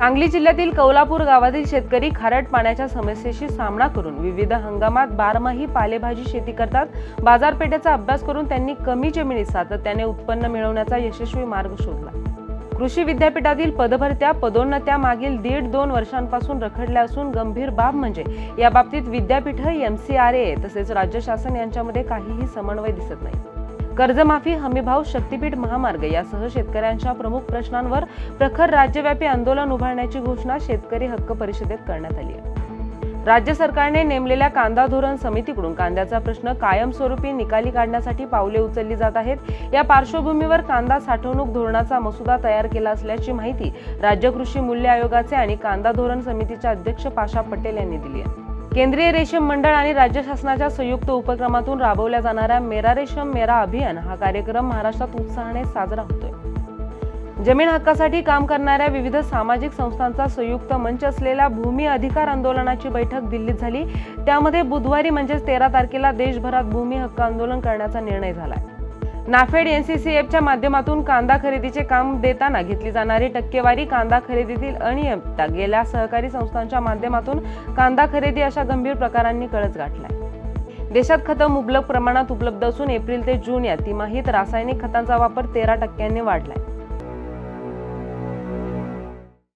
सांगली जिल्ह्यातील कौलापूर गावातील शेतकरी खारट पाण्याच्या समस्येशी सामना करून विविध हंगामात बारमाही पालेभाजी शेती करतात। बाजारपेठेचा अभ्यास करून त्यांनी कमी जमिनीत सातत्याने उत्पन्न मिळवण्याचा यशस्वी मार्ग शोधला। कृषी विद्यापीठातील पदभरत्या पदोन्नत्या मागील 1.5-2 वर्षांपासून रखडल्या असून गंभीर बाब म्हणजे या बाबतीत विद्यापीठ, MCRA तसेच राज्य शासन यांच्यामध्ये काहीही समन्वय दिसत नाही। कर्जमाफी, हमीभाव, शक्तीपीठ महामार्ग यासह शेतकऱ्यांच्या प्रमुख प्रश्नांवर प्रखर राज्यव्यापी आंदोलन उभारण्याची घोषणा शेतकरी हक्क परिषदेत करण्यात आली आहे। राज्य सरकारने नेमलेल्या कांदा धोरण समितीकडून कांद्याचा प्रश्न कायमस्वरूपी निकाली काढण्यासाठी पावले उचलली जात आहेत। या पार्श्वभूमीवर कांदा साठवणूक धोरणाचा मसुदा तयार केला असल्याची माहिती राज्य कृषी मूल्य आयोगाचे आणि कांदा धोरण समितीचे अध्यक्ष पाशा पटेल यांनी दिली आहे। केंद्रीय रेशीम मंडळ आणि राज्य शासनाच्या संयुक्त उपक्रमातून राबवल्या जाणाऱ्या मेरा रेशम मेरा अभियान हा कार्यक्रम महाराष्ट्रात उत्साहाने साजरा होतोय। जमीन हक्कासाठी काम करणाऱ्या विविध सामाजिक संस्थांचा संयुक्त मंच असलेल्या भूमी अधिकार आंदोलनाची बैठक दिल्लीत झाली। त्यामध्ये बुधवारी म्हणजेच 13 तारखेला देशभरात भूमी हक्क आंदोलन करण्याचा निर्णय झालाय। नाफेड NCCF माध्यमातून कांदा खरेदीचे काम देताना घेतली जाणारी टक्केवारी, कांदा खरेदीतील अनियमितता, गेल्या सहकारी संस्थांच्या माध्यमातून कांदा खरेदी अशा गंभीर प्रकारांनी कळस गाठलाय। देशात खतं मुबलक प्रमाणात उपलब्ध असून एप्रिल ते जून या तिमाहीत रासायनिक खतांचा वापर 13% वाढलाय।